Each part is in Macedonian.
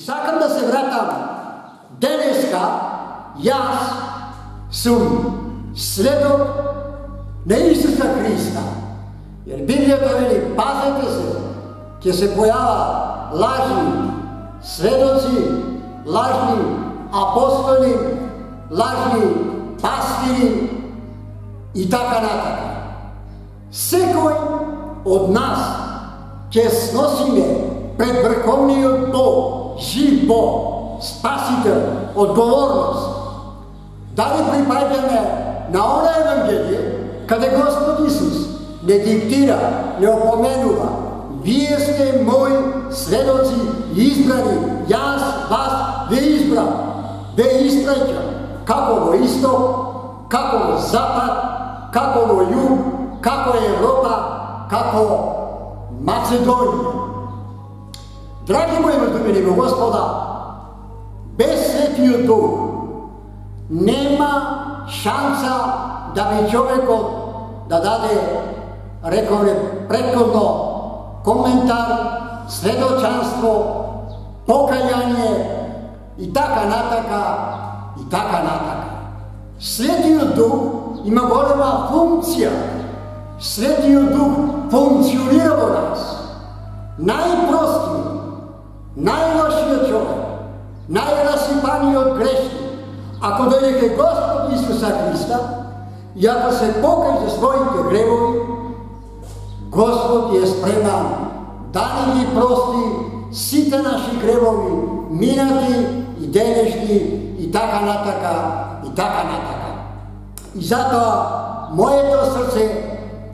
Сакам да се вратам денеска, јас сум следок на Исуса Христа. Jer Библијата вели, пазете се, ќе се појава лажни сведоци, лажни апостоли, лажни пастири и така натака. Секој од нас ќе сносиме пред врховниот Бог, жив Бог, Спасител, одговорност. Дали припаѓаме на она Евангелие, каде Господ Исус не диктира, не опоменува. Вие сте мои сведоци избрани, јас вас ве избрам, ве испраќам, како во исток, како во запад, како во југ, како Европа, како Македонија. Драги мои возлюбени во Господа, без Светиот Дух нема шанса да би човекот да даде, рековме претходно, коментар, сведочанство, покаяние и така натака, и така натака. Светиот Дух има голема функција. Светиот Дух функционира во нас. Најпростиот, најлошиот човек, најрасипаниот грешник, ако дојде кај Господ Исуса Христа и ако се покај за своите гревови, Господ е спреман да ни ги прости сите наши гревови, минати и денешни и така натака, и така натака. И затоа моето срце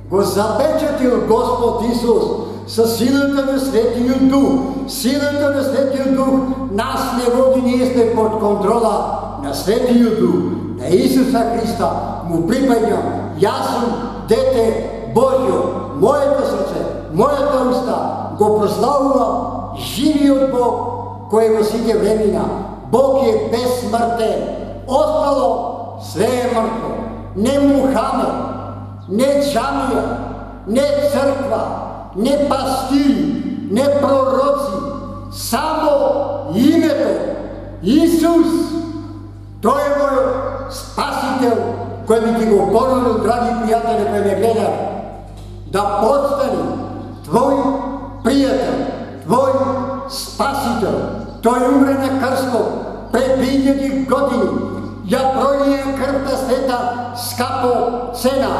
го запечатил Господ Исус със силата на Светиот Дух. Силата на Светиот Дух нас не води, ние сме под контрола на Светиот Дух, на Исуса Христа. Му припаѓам, јас сум дете Божјо, моето срце, мојата уста го прославува живиот Бог кој во сите времена. Бог е безсмртен, остало све е мртво. Не Мухамед, не џамија, не црква, не пастири, не пророци, само името Исус. Тој е мој Спасител, кој би ти го понудил, драги пријатели кои ме гледат, да постани твој пријател, твој Спасител. Тој умре на крстот пред 2000 години, ја пролија крвта света скапо цена.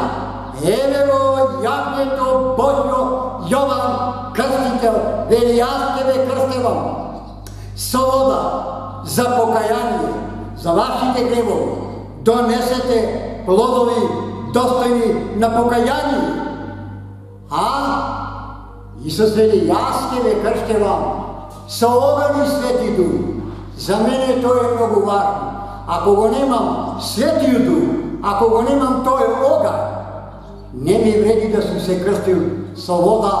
Еве го јагнето Божјо, Јован Крстител, вели јас ќе ве крстевам со вода за покаяние, за вашите гревови, донесете плодови достойни на покаяние. Исус вели, аз ќе ве крштевам со оган и Свети Дух. За мене тоа е многу важно. Ако го немам Светиот Дух, ако го немам тој оган, не ми вреди да сум се крстил со вода,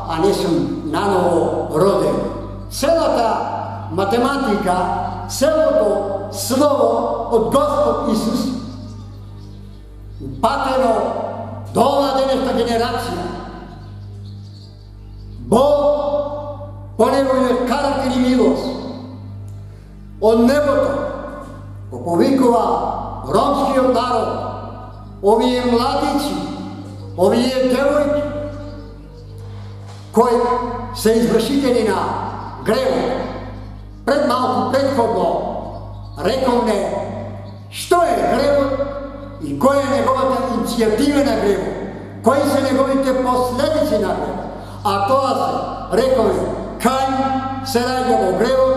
а не сум наново роден. Целата математика, целото слово од Господ Исус, патено до оваа денешна генерација, Бог по неговиот карактер и милост од небото го повикува ромскиот народ, овие младици, овие девојки, кои се извршители на гревот. Пред малку предходно рековме што е гревот и која е неговата иницијатива на гревот, кои се неговите последици на гревот. А тоа се, рековме, Каин се раѓа во гревот,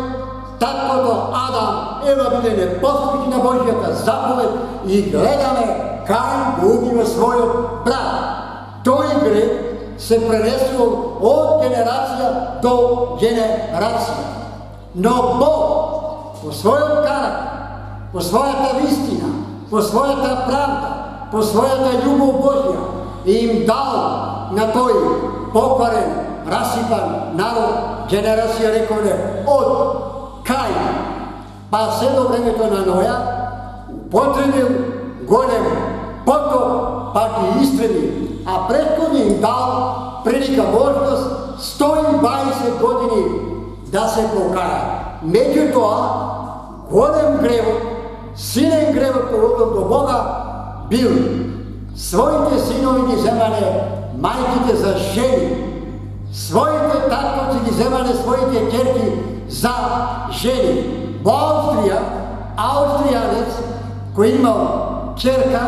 таткото Адам, Ева биде непослушни на Божјата заповед и гледаме Каин го убива својот брат. Тој грев се пренесувал од генерација до генерација. Но Бог по својот карактер, по својата вистина, по својата правда, по својата љубов Божја им дал на тој покварен, расипан народ, генерација, рекове, од Каин, па се до времето на Ноја, потребил голем потоп, па ги истреби, а претходно им дал прилика можност 120 години да се покаја. Меѓутоа, голем гревот, силен гревот поводот до Бога бил своите синови ги земале мајките за жени, своите татковци ги земале своите ќерки за жени. Во Австрија, австријанец кој имал ќерка,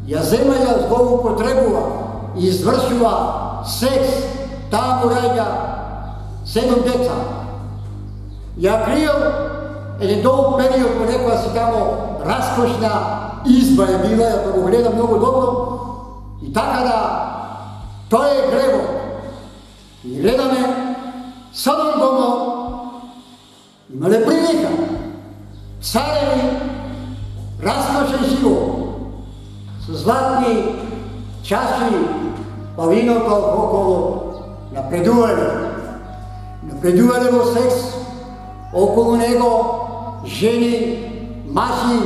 ја зема ја злоупотребува и извршува секс, таа му раѓа 7 деца. Ја криел еден долг период во некоја си тамо раскошна изба е била, ја да го гледа многу добро, и така да тоа е гревот. И гледаме Содом Гомор имале прилика, цареви, раскошен живот, со златни чаши, па виното около напредувале во секс, околу него жени, мажи,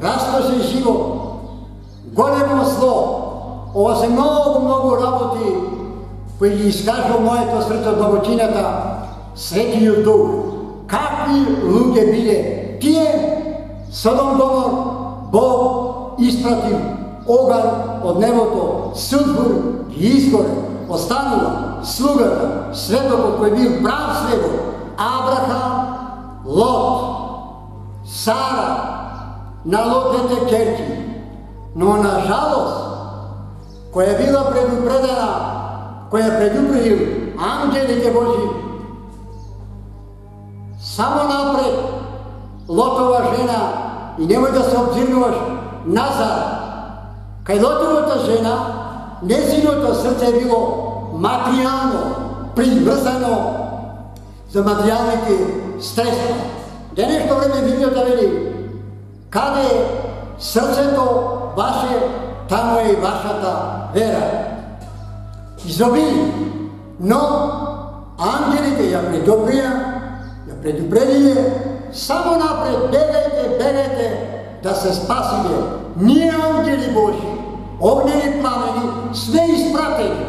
раскошен живот, големо зло. Ова се многу работи кои ги искажува моето срце од дълбочината Светиот Дух. Какви луѓе биле тие? Содом Гомор Бог испратил оган од небото, сулфур ги изгоре, останува слугата, сведокот кој бил прав сведок, Аврахам, Лот, Сара, на Лотните ќерки. Но на жалост, која била предупредена, која предупредил ангелите Божи, само напред Лотова жена, и немој да се обзирнуваш назад. Кај Лотовата жена, незиното срце било материјално, приврзано за материјалните средства. Денешно време Библијата вели, каде е срцето ваше, тамо е и вашата вера. Изобили, но ангелите ја предупредиле, само напред, бегајте, да се спасиле. Ние ангели Божи, огнени пламени, сме испратени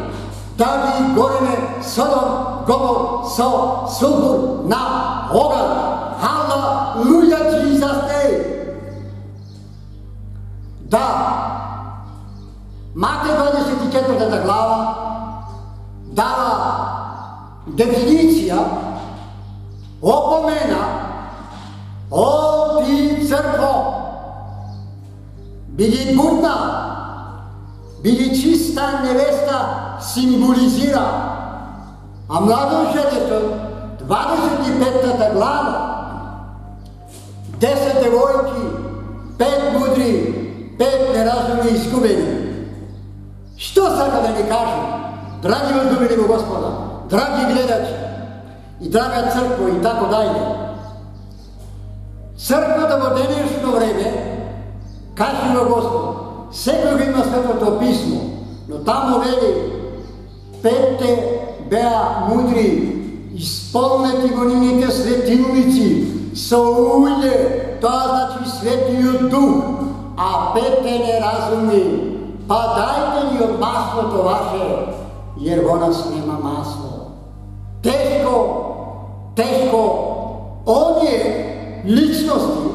да ги гореме Содом Гомор со сулфур на оган. Халелуја, Jesus name! Да, Матеј 24 глава дава дефиниција, опомена: о ти цркво, биди будна, биди чиста невеста, символизира. А младоженето, 25 глава, 10 девојки, 5 неразумни и изгубени. Што сака да ни каже, драги возлюбени во Господа, драги гледачи и драга црква и тако дајде? Црквата во денешно време, каже во Господ, секој има Светото Писмо, но таму вели, петте беа мудри, исполнети го нивните светилници со улје, тоа значи Светиот Дух, а петте неразумни, па дајте ни од маслото ваше, jer во нас нема масло. Тешко, оние личности,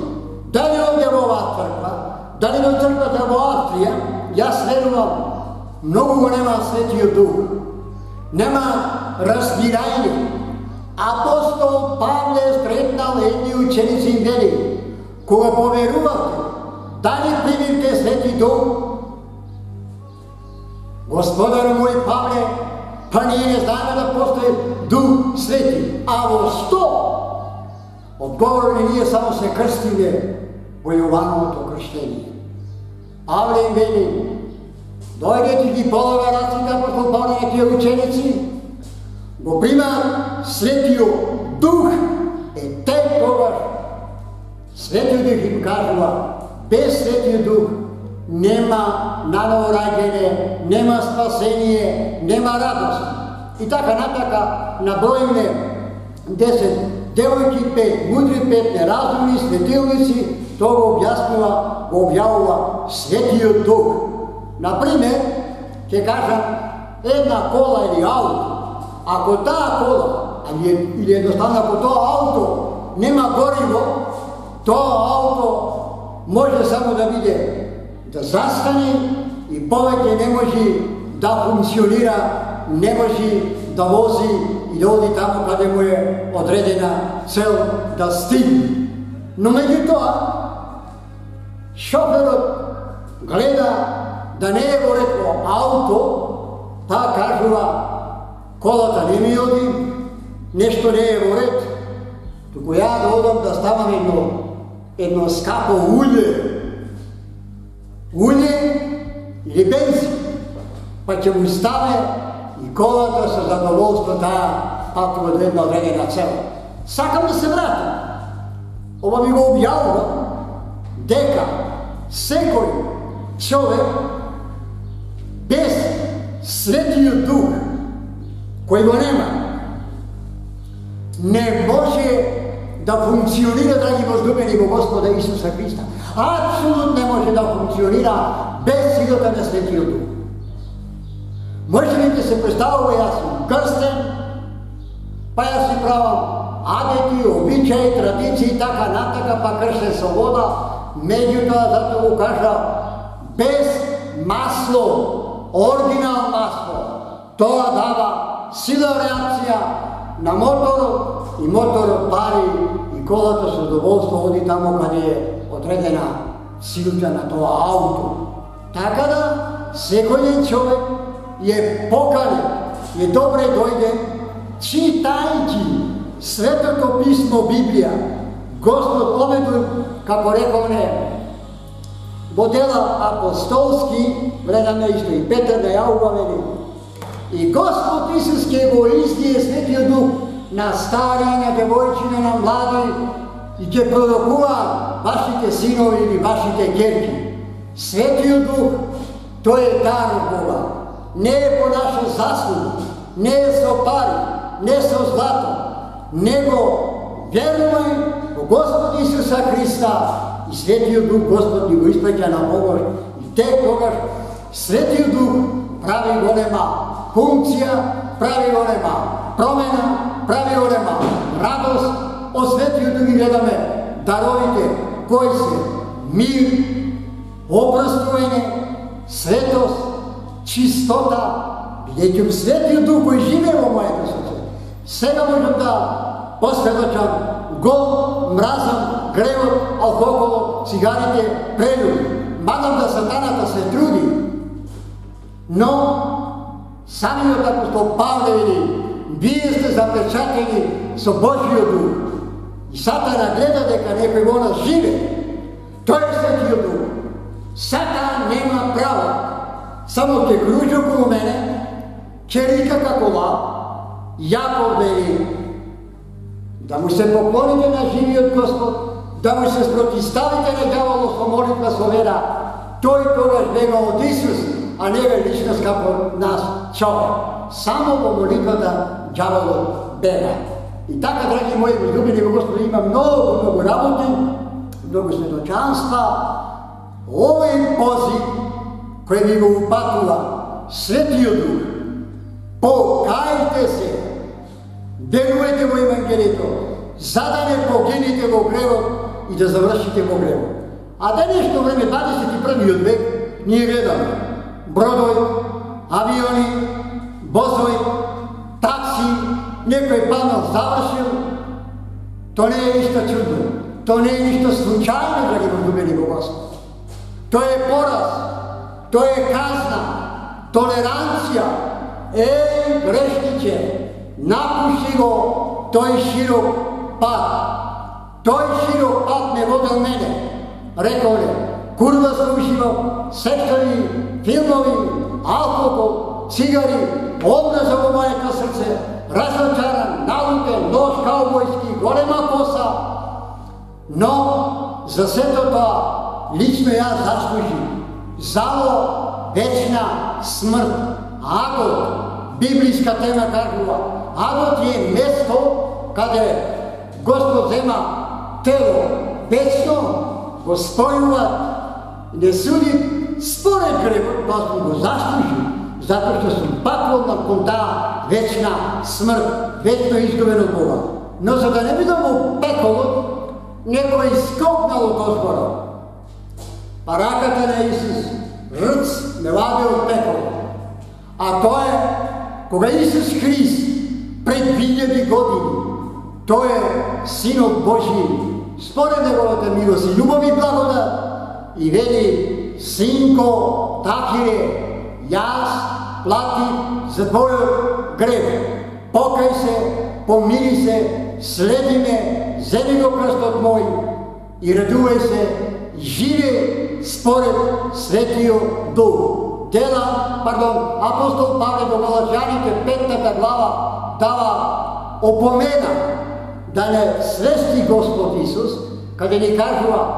дали овде во оваа црква, дали во црквата во Австрија, јас верувам, многу го нема Светиот Дух, нема разбирање. Апостол Павле сретнал едни ученици и вели, кога поверувате, дали примивте Свети Дух? Господару мој Павле, па ние не знаеме да постои Дух Свети. А во што? Одговорили ние само се крстиле во Јовановото крштение. Павле им вели, дојдете и ги полага раците апостол Павле на тие ученици, го примаат Светиот Дух, те тогаш Светиот Дух им кажува, без Светиот Дух нема наново раѓање, нема спасение, нема радост. И така натака наброиме 10 девојки, 5 мудри, 5 неразумни, светилници, тоа го објаснува, го објавува Светиот Дух. Например, ќе кажам, една кола или ауто, ако таа кола, или едноставно ако тоа ауто нема гориво, тоа ауто може само да биде да застане и повеќе не може да функционира, не може да вози и да оди таму каде му е одредена цел да стигне. Но меѓутоа, шоферот гледа да не е во ред во ауто, па кажува, колата не ми оди, нешто не е во ред, туку ја да одам да ставам едно скапо улје или бензин, па ќе му ставе и колата со задоволство таа патува до една одредена цел. Сакам да се вратам. Ова ми го објавува дека секој човек без Светиот Дух, кој го нема, не може да функционира, драги возлюбени во Господа Исуса Христа. Апсолутно не може да функционира без силата на Светиот Дух. Може ли да се представува, јас сум крстен, па јас си правам адети, обичаи, традиции, така натака, па крстен со вода, меѓутоа, зато го кажа, без масло, оригинал масло, тоа дава сила реакција на моторот и моторот пари и колата со задоволство оди тамо каде е одредена силата на тоа ауто. Така да, секој човек е поканен, е добре дојде, читајќи Светото Писмо Библија, Господ обетува, како рековме, во дела апостолски, гледаме исто и Петар да јавува вели, и Господ Исус ќе го излие Светиот Дух на стари, на девојчиња, на млади и ќе пророкуваат вашите синови или вашите ќерки. Светиот Дух, тој е дар од Бога. Не е по наша заслуга, не е со пари, не со злато, него верувај во Господ Исуса Христа и Светиот Дух Господ ни го испраќа на помош. И те тогаш Светиот Дух прави голема функција, прави голема промена, прави голема радост. Од Светиот Дух ги гледаме даровите кои се мир, обрастување, светост, чистота, бидејќи Светиот Дух кој живее во моето срце. Сега можам да посведочам гол, мразам, гревот, алкохолот, цигарите, прелюби. Мадам да сатаната се труди, но самиот апостол Павле вели, вие сте запечатени со Божиот Дух. И Сатана гледа дека некој во нас живе. Тој е Светиот Дух. Сатан нема право, само ќе кружи околу мене, ќе рика како лав. Јаков вели да му се поклоните на живиот Господ, да му се спротиставите на ѓаволот со молитва со вера. Тој тогаш бега од Исус, а не е личност како нас, човек. Само во молитвата ѓаволот бега. И така, драги мои возлюбени во Господи, има многу работи, многу сведочанства. Овој позив кој ми го упатува Светиот Дух, покајте се, верувајте во Евангелието, за да не погинете во гревот и да завршите во гревот. А денешно време, 21. век, ние гледаме бродови, авиони, возови, такси, некој панел завршил. То не е ништо чудно, то не е ништо случајно, драги возлюбени во Господ. Тоа е пораз, тоа е казна, толеранција. Грешниче, напушти го тој широк пат. Тој широк пат ме водел мене. Рекол е, курва слушивам, сектори, филмови, алкохол, цигари, образа во моето срце, разочаран, налутен, нож каубојски, голема коса. Но за сето тоа лично јас заслужим. Зало, вечна смрт, адот, библиска тема кажува. Адот е место каде Господ зема тело, вечно го спојуваат, не суди според гревот, тоа сум го заслужил, затоа што сум патувал кон таа вечна смрт, вечно изгубен од Бога. Но за да не бидам во пеколот, некој скокнал од озгора. А раката на Исус ръц ме вади от пеколот. А тоа е кога Исус Христ пред 2000 години, тој е Синот Божи, според неговата милост и љубов и благодат, и вели: Синко, таки е, јас платив за твојот грев. Покај се, помири се, следи ме, земи го крстот мој и радувај се, живе според Светиот Дух. Апостол Павле до Галатјаните, 5 глава, дава опомена да не свести Господ Исус, каде ни кажува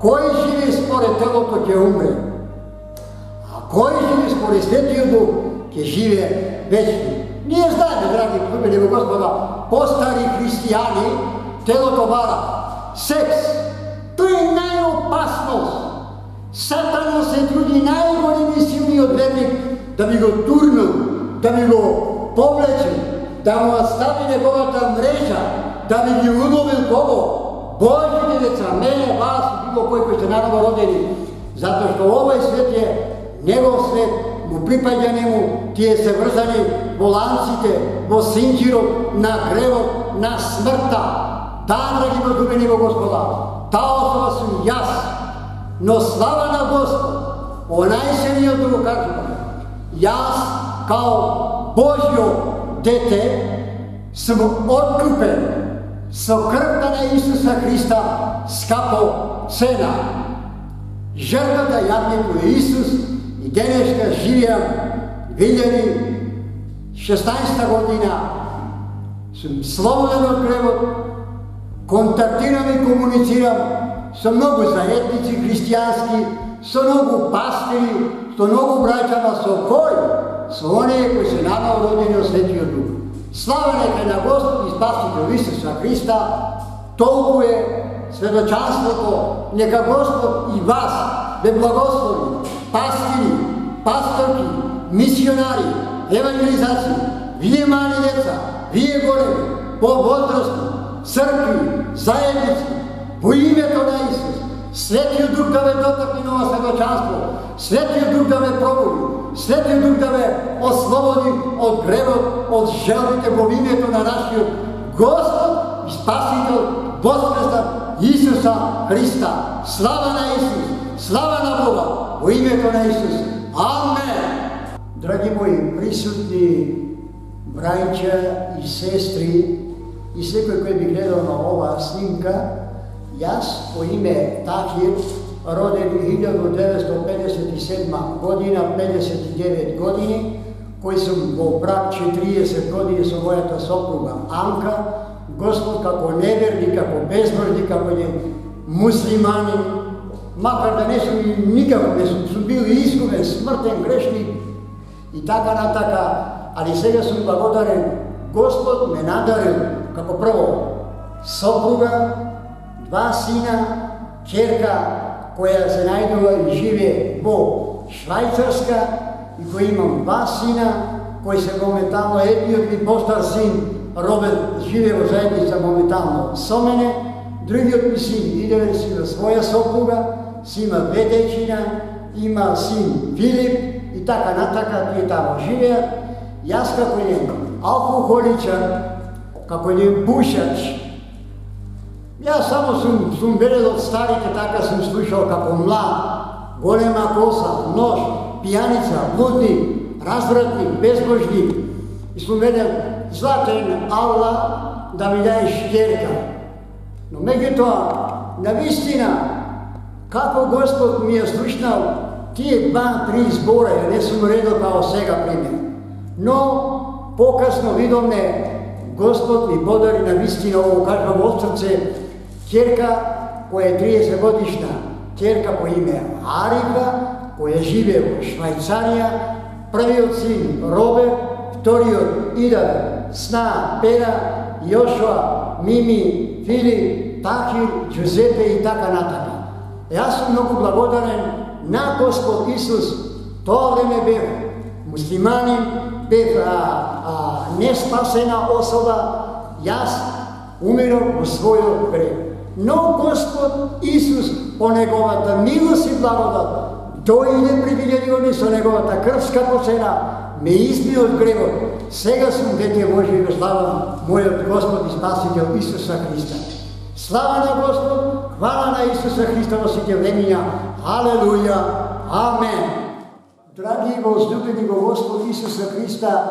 кој живе според телото ќе умре, а кој живе според Светиот Дух ќе живе вечно. Ние знаеме, драги возлюбени во Господа, постари христијани телото бара секс. Тоа е најопасност. Сатана се труди најголеми силни од верник да ми го турнал, да ми го повлече, да му остави неговата мрежа, да ми ги уловил кого? Божите деца, мене, вас и било кој сте наново родени. Затоа што овој свет е негов свет, му припаѓа нему, тие се врзани во ланците, во синџирот на гревот, на смртта. Да, драги возлюбени во Господа, таа особа сум јас. Но слава на Господ, онајшениот друго кажува, јас као Божјо дете сум откупен со крвта на Исуса Христа скапо цена. Жртвата јавниот е Исус и денешка живеам 2016 година. Сум слободен од гревот, контактирам и комуницирам со многу заедници христијански, со многу пастири, со многу браќа, со кој? Со оние кои се наново родени од Светиот Дух. Слава нека на Господ и Спасител Исуса Христа, толку е сведочанството, нека Господ и вас ве благослови, пастири, пасторки, мисионари, евангелизации, вие мали деца, вие големи, по возрастни, цркви, заедници, во името на Исус. Светиот Дух да ве дотакне нова сведочанство, Светиот Дух да ве пробуди, Светиот Дух да ве ослободи од гревот, од желбите во името на нашиот Господ и Спасител, воскреснат Исуса Христа. Слава на Исус, слава на Бога, во името на Исус. Амен. Драги мои присутни браќа и сестри, и секој кој би гледал на оваа снимка, јас по име Тахир rođen 1957. godina, 59 godini, koji sam go brak 40 godini sa moята sopruga Anka. Господ како неверник, како безбожник, како муслиманин, макар да не сум никако, не сум бил изгубен, смртен грешник и така натака, али сега сум благодарен. Господ ме надарил како прво сопруга, два сина, ќерка која се најдува и живее во Швајцарска и која имам два сина, кои се моментално едниот ми постар син Роберт живее во заедница моментално со мене, другиот ми син иде си во своја сопруга, си има две дечина, има син Филип и така натака, тие тамо живеат. Јас како еден алкохоличар, како еден пушач, јас само сум берел од старите, така сум слушал како млад, голема коса, нож, пијаница, блудник, развратник, безбожник, и сум ведел златен Алла да ми даеш ќерка. Но меѓутоа, навистина, како Господ ми е слушнал тие два-три збора, ја не сум редал као сега пример. Но покасно видовме Господ ми подари навистина, ово кажам од срце, ќерка која е 30 годишна, ќерка по име Арика, која живее во Швајцарија, првиот син Роберт, вториот Ида, Сна, Пера, Јошуа, Мими, Филип, Тахир, Джузепе и така натака. Јас сум многу благодарен на Господ Исус. Тоа време бев муслиманин, бев неспасена особа, јас умирам во својот грех. Но Господ Исус по неговата милост и благодат дојде преди 1000 години со неговата крвска посена, ме изби од гревот. Сега сум дете Божие и го славам мојот Господ и Спасител Исуса Христа. Слава на Господ, хвала на Исуса Христа во сите времења. Алелуја, амен. Драги и возлюбени во Господ Исуса Христа,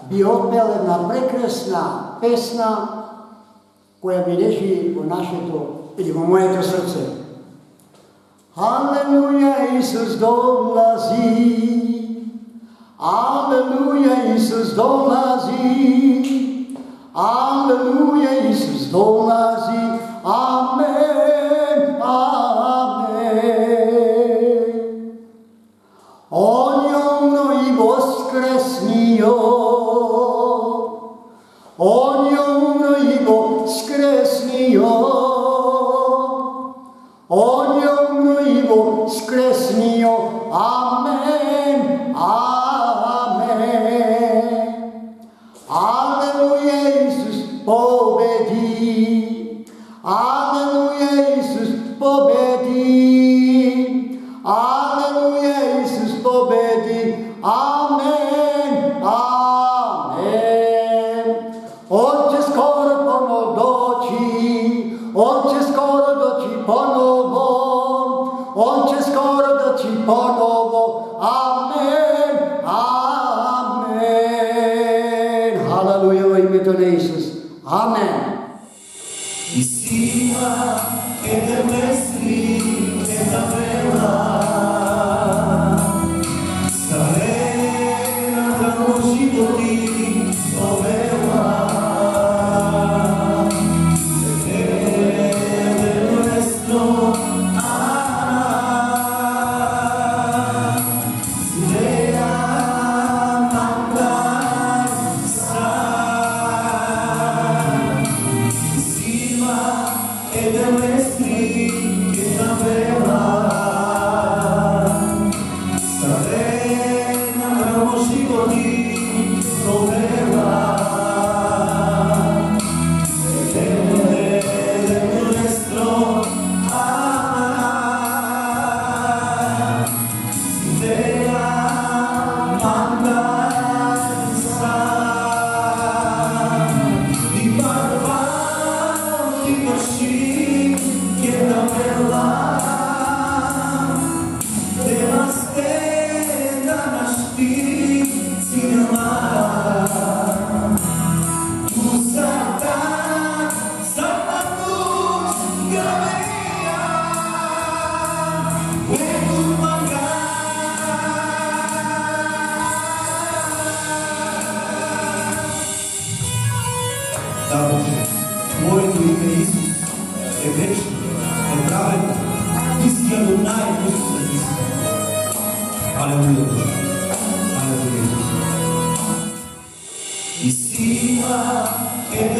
би отпел една прекрасна песна која ми лежи во нашето или во моето срце. Алелуја, Исус долази. Алелуја, Исус долази. Алелуја, Исус долази. Амен, амен. Он је умро и воскреснio. Он је умро и воскреснio. Он је умро и воскреснio. Амен, амен. Алелуја, Исус победи. Алелуја, Исус победи. Алелуја, Исус победи. Амен, амен. Он ќе скоро поново дојти. Он ќе скоро дојти поново. Он ќе скоро дојти поново. Амен, амен. Халелуја во името на Исус. Амен. И сила е да местри, е да вела. Старена да животи овела. Седеле место, Злеја манка са. Сила е да местри, е да Боже, Твоето име Исус е вечно, е праведно, Ти си Адонай, Исус Христос. Алелуя, Боже. Алелуя, Исус. И сила е